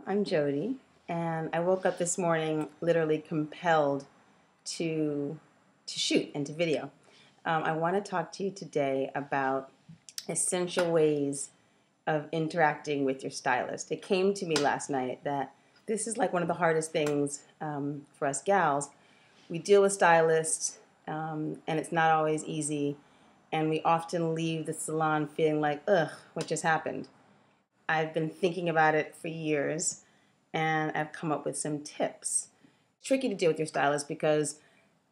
I'm Jodie, and I woke up this morning literally compelled to shoot and to video. I want to talk to you today about essential ways of interacting with your stylist. It came to me last night that this is like one of the hardest things for us gals. We deal with stylists, and it's not always easy, and we often leave the salon feeling like, ugh, what just happened? I've been thinking about it for years, and I've come up with some tips. It's tricky to deal with your stylist because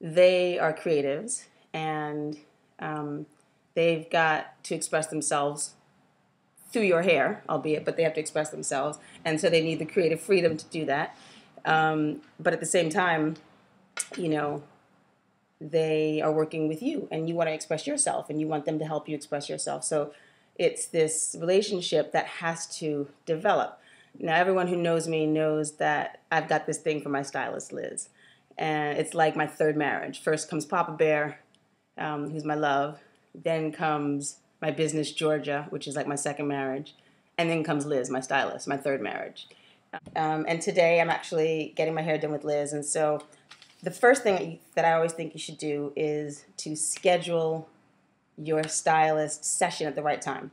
they are creatives, and they've got to express themselves through your hair, albeit, but they have to express themselves, and so they need the creative freedom to do that. But at the same time, you know, they are working with you, and you want to express yourself, and you want them to help you express yourself. So it's this relationship that has to develop. Now, everyone who knows me knows that I've got this thing for my stylist, Liz. And it's like my third marriage. First comes Papa Bear, who's my love. Then comes my business, Georgia, which is like my second marriage. And then comes Liz, my stylist, my third marriage. And today I'm actually getting my hair done with Liz. And so the first thing that I always think you should do is to schedule your stylist session at the right time.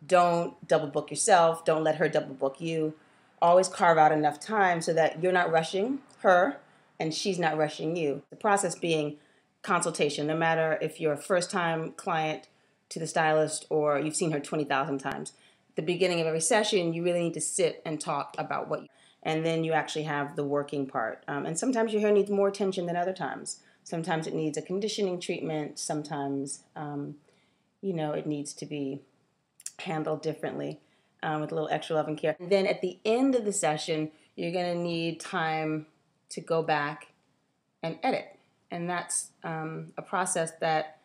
Don't double book yourself. Don't let her double book you. Always carve out enough time so that you're not rushing her and she's not rushing you. The process being consultation, no matter if you're a first-time client to the stylist or you've seen her 20,000 times. At the beginning of every session, you really need to sit and talk about and then you actually have the working part. And sometimes your hair needs more attention than other times. Sometimes it needs a conditioning treatment. Sometimes, it needs to be handled differently with a little extra love and care. And then at the end of the session, you're going to need time to go back and edit. And that's a process that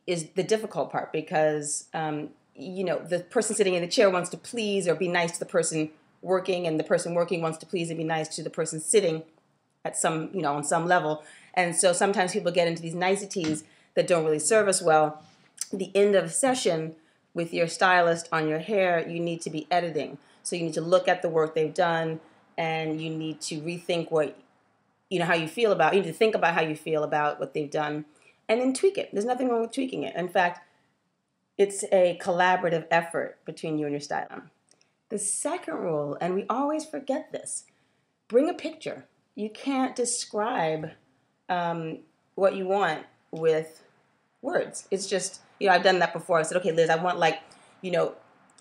is the difficult part because, the person sitting in the chair wants to please or be nice to the person working, and the person working wants to please and be nice to the person sitting at some, on some level. And so sometimes people get into these niceties that don't really serve us well. At the end of a session with your stylist on your hair, you need to be editing. So you need to look at the work they've done, and you need to rethink how you feel about. You need to think about how you feel about what they've done, and then tweak it. There's nothing wrong with tweaking it. In fact, it's a collaborative effort between you and your stylist. The second rule, and we always forget this, bring a picture. You can't describe what you want with words. It's just, I've done that before. I said, okay, Liz, I want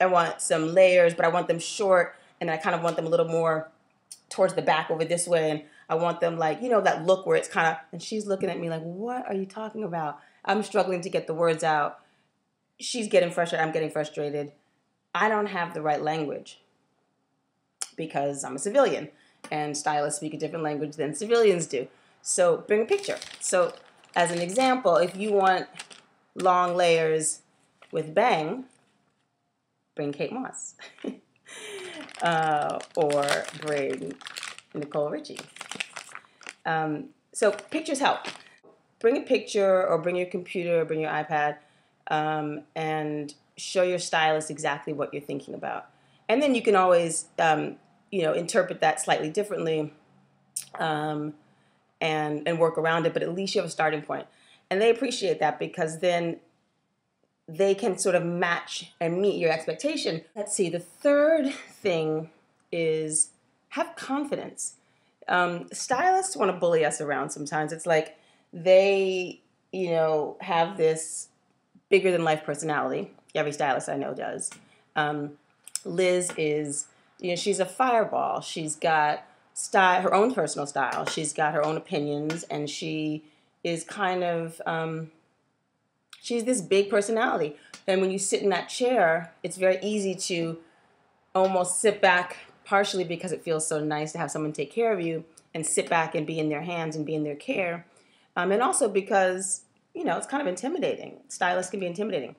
I want some layers, but I want them short, and I kind of want them a little more towards the back over this way, and I want them that look where it's kind of, and she's looking at me like, what are you talking about? I'm struggling to get the words out. She's getting frustrated. I'm getting frustrated. I don't have the right language because I'm a civilian, and stylists speak a different language than civilians do. So bring a picture. So as an example, if you want long layers with bang, bring Kate Moss or bring Nicole Richie. So pictures help. Bring a picture or bring your computer or bring your iPad and show your stylist exactly what you're thinking about. And then you can always, interpret that slightly differently and work around it, but at least you have a starting point. And they appreciate that because then they can sort of match and meet your expectation. Let's see, the third thing is have confidence. Stylists want to bully us around sometimes. It's like they, have this bigger than life personality. Every stylist I know does. Liz is, she's a fireball. She's got style, her own personal style. She's got her own opinions, and she is kind of, she's this big personality. And when you sit in that chair, it's very easy to almost sit back, partially because it feels so nice to have someone take care of you, and sit back and be in their hands and be in their care. And also because, it's kind of intimidating. Stylists can be intimidating.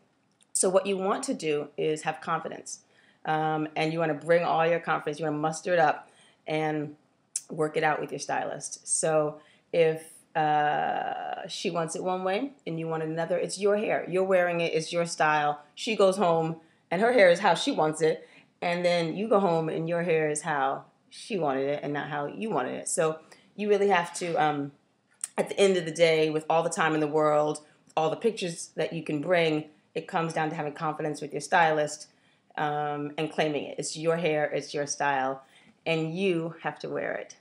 So what you want to do is have confidence. And you want to bring all your confidence. You want to muster it up and work it out with your stylist. So if she wants it one way and you want it another, it's your hair. You're wearing it. It's your style. She goes home and her hair is how she wants it. and then you go home and your hair is how she wanted it and not how you wanted it. So you really have to, at the end of the day, with all the time in the world, all the pictures that you can bring, it comes down to having confidence with your stylist, and claiming it. It's your hair, it's your style, and you have to wear it.